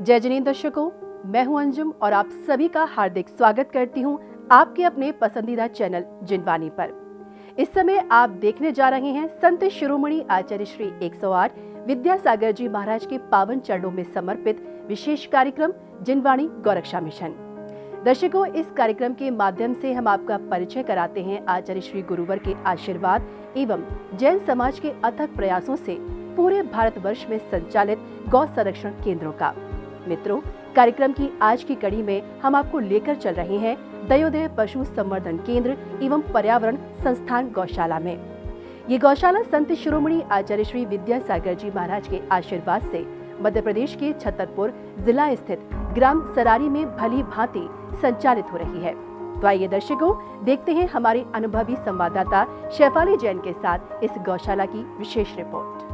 जय जिनेंद्र दर्शकों, मैं हूं अंजुम और आप सभी का हार्दिक स्वागत करती हूं आपके अपने पसंदीदा चैनल जिनवाणी पर। इस समय आप देखने जा रहे हैं संत शिरोमणि आचार्य श्री 108 विद्यासागर जी महाराज के पावन चरणों में समर्पित विशेष कार्यक्रम जिनवाणी गौरक्षा मिशन। दर्शकों, इस कार्यक्रम के माध्यम से हम आपका परिचय कराते हैं आचार्य श्री गुरुवर के आशीर्वाद एवं जैन समाज के अथक प्रयासों से पूरे भारतवर्ष में संचालित गौ संरक्षण केंद्रों का। मित्रों, कार्यक्रम की आज की कड़ी में हम आपको लेकर चल रहे हैं दयोदय पशु संवर्धन केंद्र एवं पर्यावरण संस्थान गौशाला में। ये गौशाला संत शिरोमणि आचार्य श्री विद्यासागर जी महाराज के आशीर्वाद से मध्य प्रदेश के छतरपुर जिला स्थित ग्राम सरारी में भली भांति संचालित हो रही है। तो आइए दर्शकों, देखते हैं हमारे अनुभवी संवाददाता शेफाली जैन के साथ इस गौशाला की विशेष रिपोर्ट।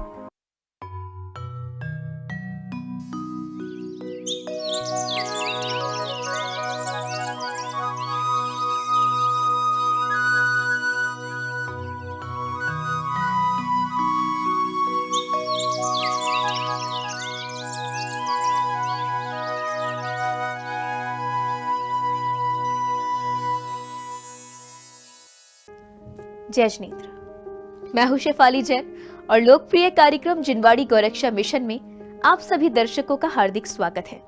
जय जिनेंद्र, मैं हूं शेफाली जैन और लोकप्रिय कार्यक्रम जिनवाणी गौरक्षा मिशन में आप सभी दर्शकों का हार्दिक स्वागत है।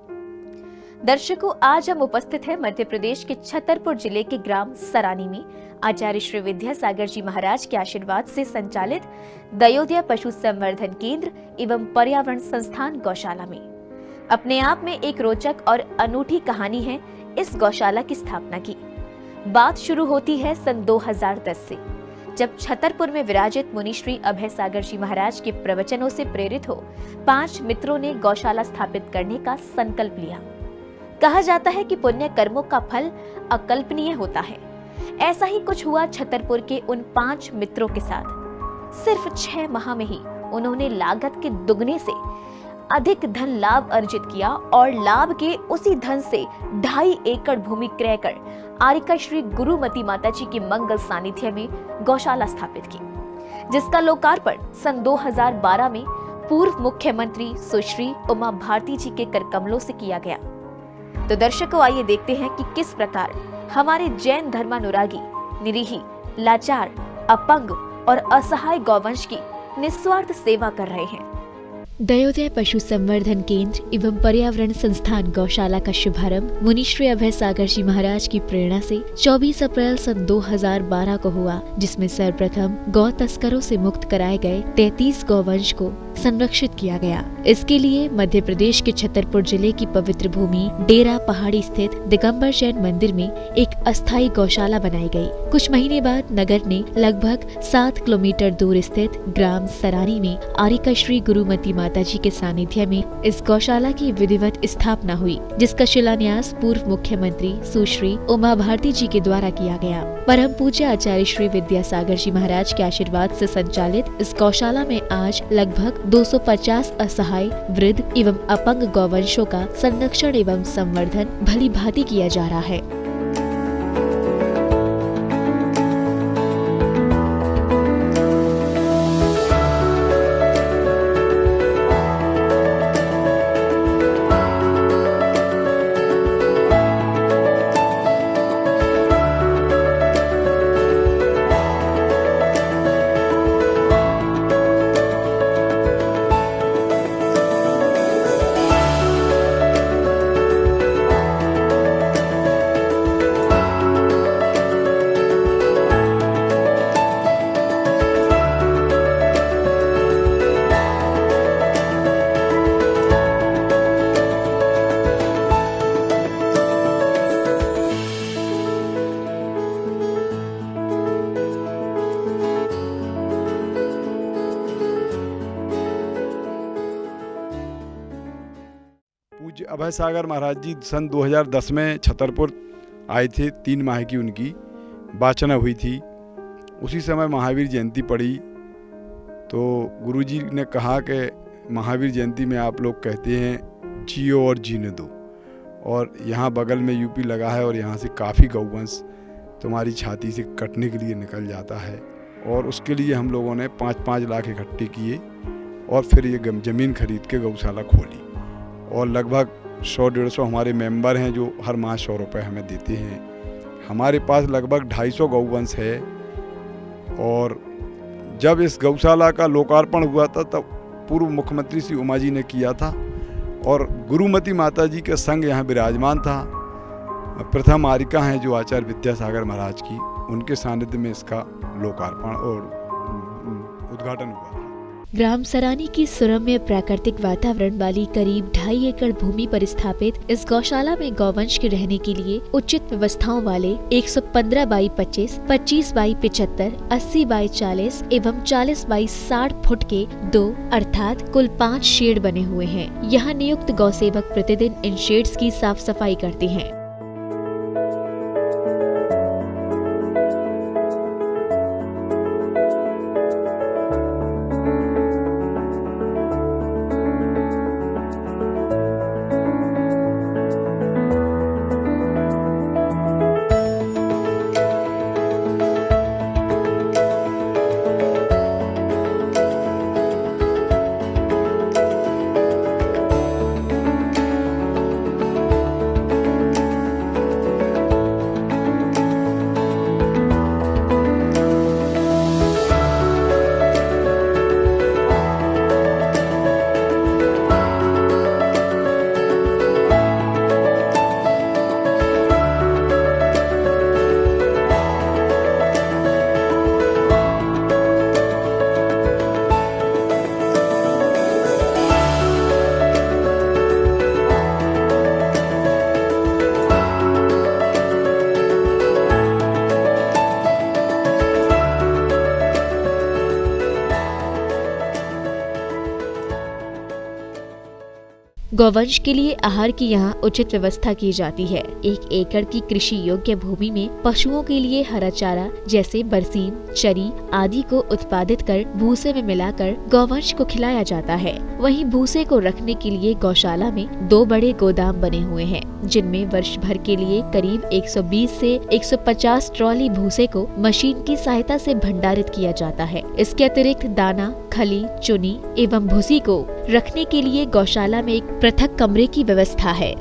दर्शकों, आज हम उपस्थित हैं मध्य प्रदेश के छतरपुर जिले के ग्राम सरानी में आचार्य श्री विद्यासागर जी महाराज के आशीर्वाद से संचालित दयोदय पशु संवर्धन केंद्र एवं पर्यावरण संस्थान गौशाला में। अपने आप में एक रोचक और अनूठी कहानी है इस गौशाला की स्थापना की। बात शुरू होती है सन 2010 से, जब छतरपुर में विराजित मुनि श्री अभय सागर जी महाराज के प्रवचनों से प्रेरित हो 5 मित्रों ने गौशाला स्थापित करने का संकल्प लिया। कहा जाता है कि पुण्य कर्मों का फल अकल्पनीय होता है। ऐसा ही कुछ हुआ छतरपुर के उन 5 मित्रों के साथ। सिर्फ 6 माह में ही उन्होंने लागत के दुगने से अधिक धन लाभ अर्जित किया और लाभ के उसी धन से 2.5 एकड़ भूमि क्रय कर आरिका श्री गुरुमती माता जी के मंगल सानिध्य में गौशाला स्थापित की, जिसका लोकार्पण सन 2012 में पूर्व मुख्यमंत्री सुश्री उमा भारती जी के कर कमलों से किया गया। तो दर्शकों, आइए देखते हैं कि किस प्रकार हमारे जैन धर्मानुरागी निरीही, लाचार, अपंग और असहाय गौवंश की निस्वार्थ सेवा कर रहे हैं। दयोदय पशु संवर्धन केंद्र एवं पर्यावरण संस्थान गौशाला का शुभारंभ मुनि श्री अभय सागर जी महाराज की प्रेरणा से 24 अप्रैल सन 2012 को हुआ, जिसमें सर्वप्रथम गौ तस्करों से मुक्त कराए गए 33 गौवंश को संरक्षित किया गया। इसके लिए मध्य प्रदेश के छतरपुर जिले की पवित्र भूमि डेरा पहाड़ी स्थित दिगंबर जैन मंदिर में एक अस्थायी गौशाला बनाई गई। कुछ महीने बाद नगर ने लगभग 7 किलोमीटर दूर स्थित ग्राम सरारी में आरिका श्री गुरुमती माता जी के सानिध्य में इस गौशाला की विधिवत स्थापना हुई, जिसका शिलान्यास पूर्व मुख्यमंत्री सुश्री उमा भारती जी के द्वारा किया गया। परम पूज्य आचार्य श्री विद्यासागर जी महाराज के आशीर्वाद से संचालित इस गौशाला में आज लगभग 250 असहाय, वृद्ध एवं अपंग गौवंशों का संरक्षण एवं संवर्धन भली भांति किया जा रहा है। पूज्य अभय सागर महाराज जी सन 2010 में छतरपुर आए थे। 3 माह की उनकी वाचना हुई थी। उसी समय महावीर जयंती पड़ी तो गुरुजी ने कहा कि महावीर जयंती में आप लोग कहते हैं जियो और जीने दो, और यहाँ बगल में यूपी लगा है और यहाँ से काफ़ी गौवंश तुम्हारी छाती से कटने के लिए निकल जाता है। और उसके लिए हम लोगों ने 5-5 लाख इकट्ठे किए और फिर ये ज़मीन खरीद के गौशाला खोली और लगभग 100-150 हमारे मेंबर हैं जो हर माह 100 रुपये हमें देते हैं। हमारे पास लगभग 250 गौवंश है। और जब इस गौशाला का लोकार्पण हुआ था तब पूर्व मुख्यमंत्री श्री उमा जी ने किया था और गुरुमती माता जी का संघ यहाँ विराजमान था। प्रथम आरिका हैं जो आचार्य विद्यासागर महाराज की, उनके सानिध्य में इसका लोकार्पण और उद्घाटन हुआ था। ग्राम सरानी की सुरम्य प्राकृतिक वातावरण वाली करीब 2.5 एकड़ भूमि पर स्थापित इस गौशाला में गौवंश के रहने के लिए उचित व्यवस्थाओं वाले 115 बाई 25, 25 बाई 75, 80 बाई 40 एवं 40 बाई 60 फुट के 2 अर्थात कुल 5 शेड बने हुए हैं। यहाँ नियुक्त गौसेवक प्रतिदिन इन शेड्स की साफ सफाई करते हैं। गौवंश के लिए आहार की यहाँ उचित व्यवस्था की जाती है। 1 एकड़ की कृषि योग्य भूमि में पशुओं के लिए हरा चारा जैसे बरसीम, चरी आदि को उत्पादित कर भूसे में मिलाकर गौवंश को खिलाया जाता है। वहीं भूसे को रखने के लिए गौशाला में 2 बड़े गोदाम बने हुए हैं, जिनमें वर्ष भर के लिए करीब 120 से 150 ट्रॉली भूसे को मशीन की सहायता से भंडारित किया जाता है। इसके अतिरिक्त दाना, खली, चुनी एवं भूसी को रखने के लिए गौशाला में एक पृथक कमरे की व्यवस्था है।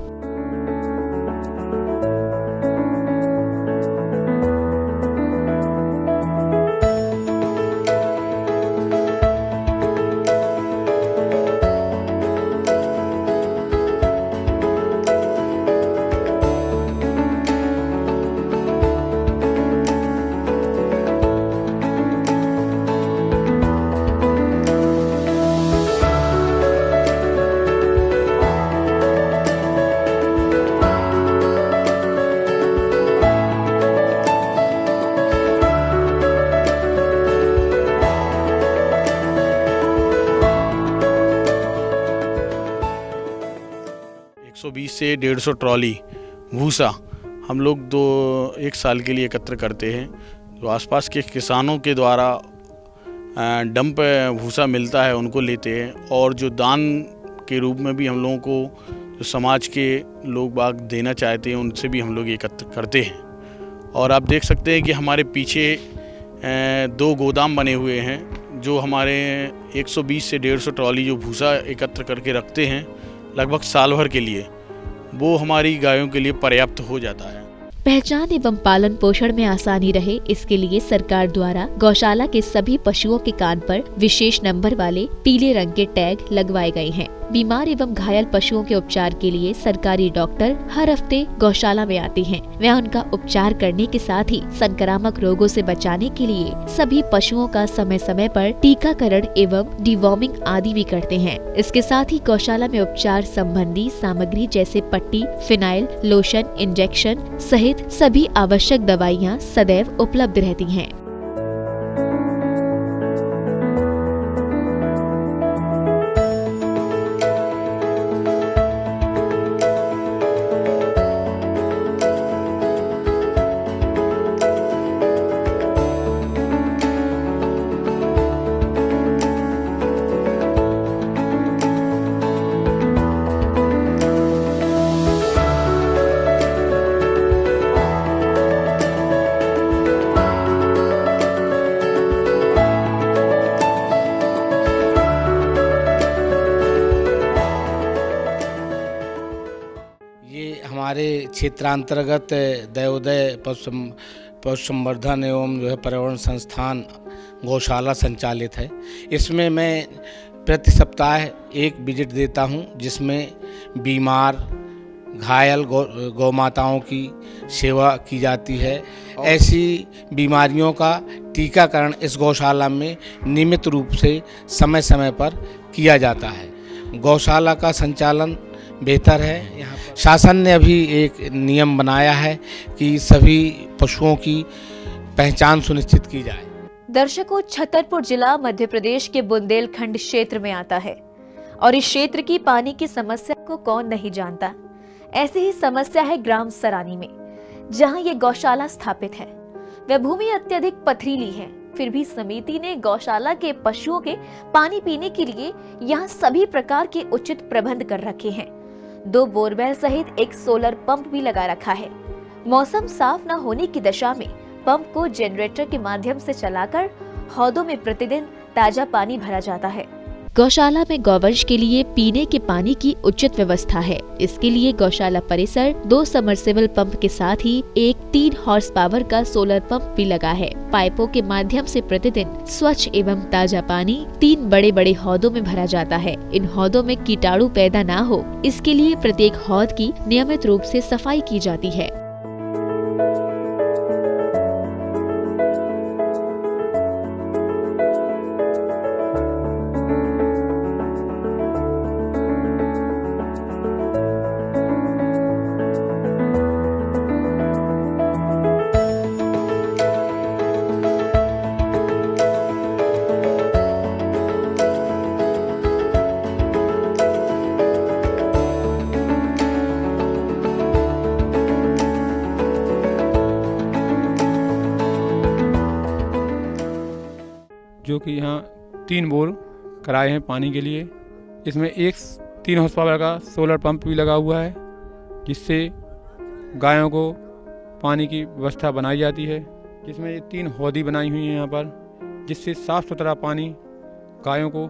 से 150 ट्रॉली भूसा हम लोग 1 साल के लिए एकत्र करते हैं। जो आसपास के किसानों के द्वारा डंप भूसा मिलता है उनको लेते हैं, और जो दान के रूप में भी हम लोगों को जो समाज के लोग बाग देना चाहते हैं उनसे भी हम लोग एकत्र करते हैं। और आप देख सकते हैं कि हमारे पीछे 2 गोदाम बने हुए हैं जो हमारे 120 से 150 ट्रॉली जो भूसा एकत्र करके रखते हैं लगभग साल भर के लिए, वो हमारी गायों के लिए पर्याप्त हो जाता है। पहचान एवं पालन पोषण में आसानी रहे, इसके लिए सरकार द्वारा गौशाला के सभी पशुओं के कान पर विशेष नंबर वाले पीले रंग के टैग लगवाए गए हैं। बीमार एवं घायल पशुओं के उपचार के लिए सरकारी डॉक्टर हर हफ्ते गौशाला में आते हैं। वे उनका उपचार करने के साथ ही संक्रामक रोगों से बचाने के लिए सभी पशुओं का समय समय पर टीकाकरण एवं डिवॉर्मिंग आदि भी करते हैं। इसके साथ ही गौशाला में उपचार संबंधी सामग्री जैसे पट्टी, फिनाइल, लोशन, इंजेक्शन सहित सभी आवश्यक दवाइयाँ सदैव उपलब्ध रहती हैं। क्षेत्रांतर्गत दयोदय पशु संवर्धन एवं जो है पर्यावरण संस्थान गौशाला संचालित है। इसमें मैं प्रति सप्ताह एक विजिट देता हूं, जिसमें बीमार घायल गौ माताओं की सेवा की जाती है। ऐसी बीमारियों का टीकाकरण इस गौशाला में नियमित रूप से समय समय पर किया जाता है। गौशाला का संचालन बेहतर है। यहाँ पर शासन ने अभी एक नियम बनाया है कि सभी पशुओं की पहचान सुनिश्चित की जाए। दर्शकों, छतरपुर जिला मध्य प्रदेश के बुंदेलखंड क्षेत्र में आता है और इस क्षेत्र की पानी की समस्या को कौन नहीं जानता। ऐसी ही समस्या है ग्राम सरानी में, जहां ये गौशाला स्थापित है। वह भूमि अत्यधिक पथरीली है, फिर भी समिति ने गौशाला के पशुओं के पानी पीने के लिए यहाँ सभी प्रकार के उचित प्रबंध कर रखे हैं। 2 बोरवेल सहित एक सोलर पंप भी लगा रखा है। मौसम साफ न होने की दशा में पंप को जनरेटर के माध्यम से चलाकर हौदों में प्रतिदिन ताजा पानी भरा जाता है। गौशाला में गौवंश के लिए पीने के पानी की उचित व्यवस्था है। इसके लिए गौशाला परिसर 2 सबमर्सिबल पंप के साथ ही एक 3 हॉर्स पावर का सोलर पंप भी लगा है। पाइपों के माध्यम से प्रतिदिन स्वच्छ एवं ताजा पानी 3 बड़े बड़े हौदों में भरा जाता है। इन हौदों में कीटाणु पैदा न हो, इसके लिए प्रत्येक हौद की नियमित रूप से सफाई की जाती है। जो कि यहाँ 3 बोर कराए हैं पानी के लिए। इसमें एक 3 हॉर्स पावर का सोलर पंप भी लगा हुआ है, जिससे गायों को पानी की व्यवस्था बनाई जाती है। जिसमें ये 3 हौदी बनाई हुई हैं यहाँ पर, जिससे साफ़ सुथरा पानी गायों को,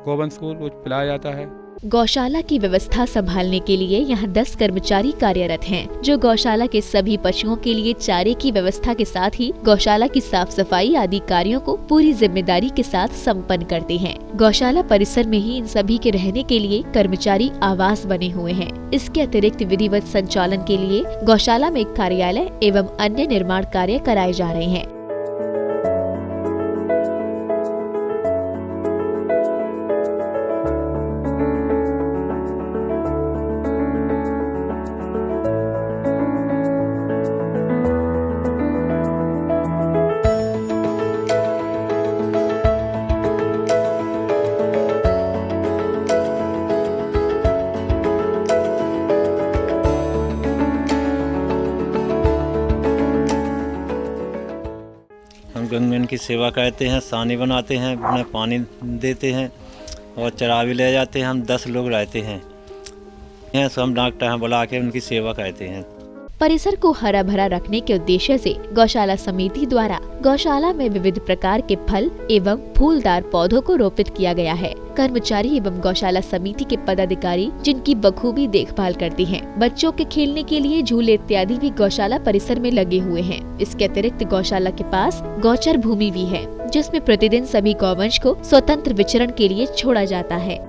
गौवंश को रोज पिलाया जाता है। गौशाला की व्यवस्था संभालने के लिए यहाँ 10 कर्मचारी कार्यरत हैं, जो गौशाला के सभी पशुओं के लिए चारे की व्यवस्था के साथ ही गौशाला की साफ सफाई आदि कार्यों को पूरी जिम्मेदारी के साथ संपन्न करते हैं। गौशाला परिसर में ही इन सभी के रहने के लिए कर्मचारी आवास बने हुए हैं। इसके अतिरिक्त विधिवत संचालन के लिए गौशाला में कार्यालय एवं अन्य निर्माण कार्य कराए जा रहे हैं। गंगन की सेवा करते हैं, सानी बनाते हैं, उन्हें पानी देते हैं और चरा भी ले जाते हैं। हम 10 लोग रहते हैं, सब डॉक्टर बुला के उनकी सेवा करते हैं। परिसर को हरा भरा रखने के उद्देश्य से गौशाला समिति द्वारा गौशाला में विविध प्रकार के फल एवं फूलदार पौधों को रोपित किया गया है। कर्मचारी एवं गौशाला समिति के पदाधिकारी जिनकी बखूबी देखभाल करती हैं। बच्चों के खेलने के लिए झूले इत्यादि भी गौशाला परिसर में लगे हुए हैं। इसके अतिरिक्त गौशाला के पास गौचर भूमि भी है, जिसमें प्रतिदिन सभी गौवंश को स्वतंत्र विचरण के लिए छोड़ा जाता है।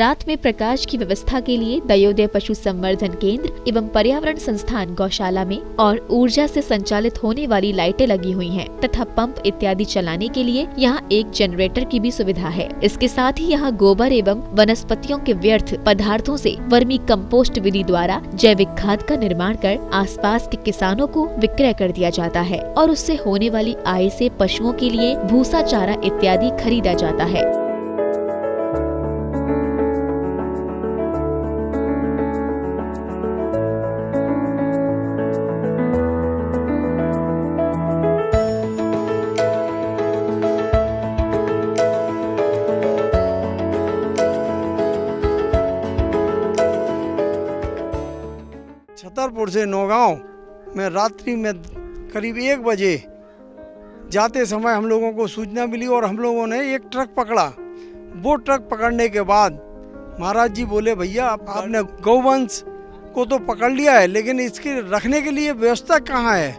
रात में प्रकाश की व्यवस्था के लिए दयोदय पशु संवर्धन केंद्र एवं पर्यावरण संस्थान गौशाला में और ऊर्जा से संचालित होने वाली लाइटें लगी हुई हैं तथा पंप इत्यादि चलाने के लिए यहाँ एक जनरेटर की भी सुविधा है। इसके साथ ही यहाँ गोबर एवं वनस्पतियों के व्यर्थ पदार्थों से वर्मी कंपोस्ट विधि द्वारा जैविक खाद का निर्माण कर आसपास के किसानों को विक्रय कर दिया जाता है और उससे होने वाली आय से पशुओं के लिए भूसा, चारा इत्यादि खरीदा जाता है। छतरपुर से नौगांव में रात्रि में करीब 1 बजे जाते समय हम लोगों को सूचना मिली और हम लोगों ने एक ट्रक पकड़ा। वो ट्रक पकड़ने के बाद महाराज जी बोले, भैया आपने गौवंश को तो पकड़ लिया है, लेकिन इसके रखने के लिए व्यवस्था कहाँ है?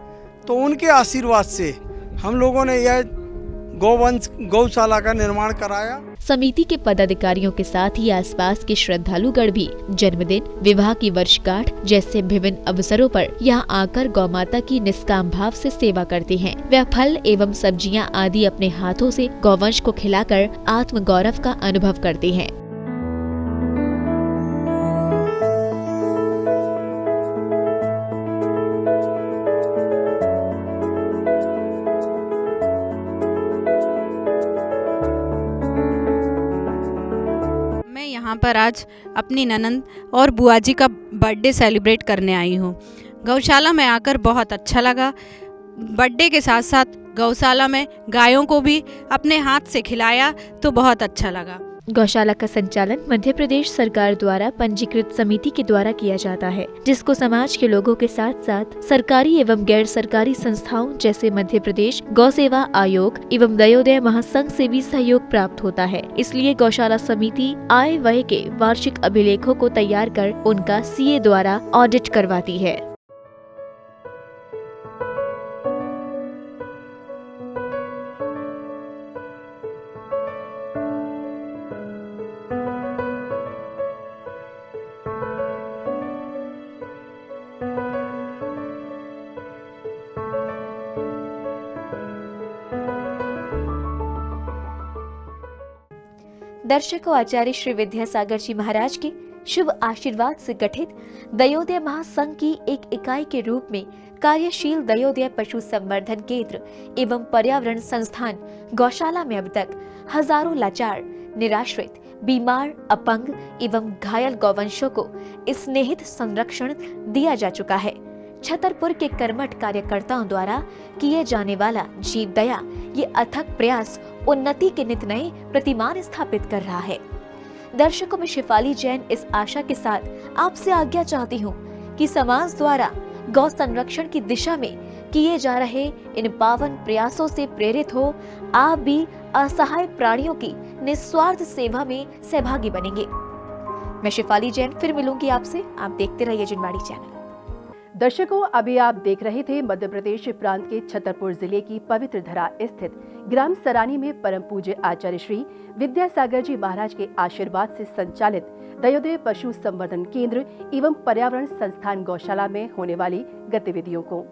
तो उनके आशीर्वाद से हम लोगों ने यह गौशाला का निर्माण कराया। समिति के पदाधिकारियों के साथ ही आसपास के श्रद्धालुगण भी जन्मदिन, विवाह की वर्षगांठ जैसे विभिन्न अवसरों पर यहाँ आकर गौ माता की निष्काम भाव से सेवा करते हैं। वे फल एवं सब्जियां आदि अपने हाथों से गौवंश को खिलाकर आत्म गौरव का अनुभव करते हैं। यहाँ पर आज अपनी ननंद और बुआ जी का बर्थडे सेलिब्रेट करने आई हूँ। गौशाला में आकर बहुत अच्छा लगा। बर्थडे के साथ साथ गौशाला में गायों को भी अपने हाथ से खिलाया तो बहुत अच्छा लगा। गौशाला का संचालन मध्य प्रदेश सरकार द्वारा पंजीकृत समिति के द्वारा किया जाता है, जिसको समाज के लोगों के साथ साथ सरकारी एवं गैर सरकारी संस्थाओं जैसे मध्य प्रदेश गौ सेवा आयोग एवं दयोदय महासंघ से भी सहयोग प्राप्त होता है। इसलिए गौशाला समिति आय व्यय के वार्षिक अभिलेखों को तैयार कर उनका सीए द्वारा ऑडिट करवाती है। दर्शकों, आचार्य श्री विद्यासागर जी महाराज के शुभ आशीर्वाद से गठित दयोदय महासंघ की एक इकाई के रूप में कार्यशील दयोदय पशु संवर्धन केंद्र एवं पर्यावरण संस्थान गौशाला में अब तक हजारों लाचार, निराश्रित, बीमार, अपंग एवं घायल गौवंशों को स्नेहित संरक्षण दिया जा चुका है। छतरपुर के कर्मठ कार्यकर्ताओं द्वारा किए जाने वाला जीव दया ये अथक प्रयास उन्नति के नित नए प्रतिमान स्थापित कर रहा है। दर्शकों में शेफाली जैन इस आशा के साथ आपसे आज्ञा चाहती हूँ कि समाज द्वारा गौ संरक्षण की दिशा में किए जा रहे इन पावन प्रयासों से प्रेरित हो आप भी असहाय प्राणियों की निस्वार्थ सेवा में सहभागी बनेंगे। मैं शेफाली जैन फिर मिलूंगी आपसे। आप देखते रहिए जिनवाड़ी चैनल। दर्शकों, अभी आप देख रहे थे मध्य प्रदेश प्रांत के छतरपुर जिले की पवित्र धरा स्थित ग्राम सरानी में परम पूज्य आचार्य श्री विद्यासागर जी महाराज के आशीर्वाद से संचालित दयोदय पशु संवर्धन केंद्र एवं पर्यावरण संस्थान गौशाला में होने वाली गतिविधियों को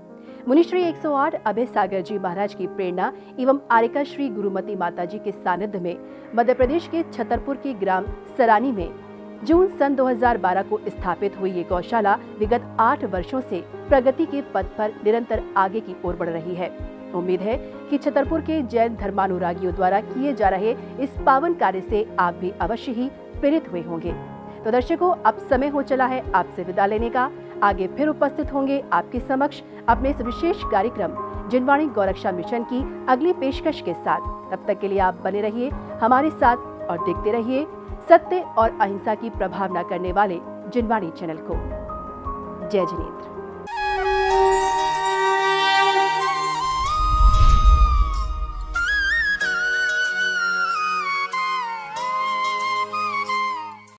मुनिश्री 108 अभय सागर जी महाराज की प्रेरणा एवं आरिका श्री गुरुमती माता जी के सानिध्य में मध्य प्रदेश के छतरपुर के ग्राम सरानी में जून सन 2012 को स्थापित हुई ये गौशाला विगत 8 वर्षों से प्रगति के पथ पर निरंतर आगे की ओर बढ़ रही है। उम्मीद है कि छतरपुर के जैन धर्मानुरागियों द्वारा किए जा रहे इस पावन कार्य से आप भी अवश्य ही प्रेरित हुए होंगे। तो दर्शकों, अब समय हो चला है आपसे विदा लेने का। आगे फिर उपस्थित होंगे आपके समक्ष अपने इस विशेष कार्यक्रम जिनवाणी गौरक्षा मिशन की अगली पेशकश के साथ। तब तक के लिए आप बने रहिए हमारे साथ और देखते रहिए सत्य और अहिंसा की प्रभावना करने वाले जिनवाणी चैनल को। जय जिनेंद्र।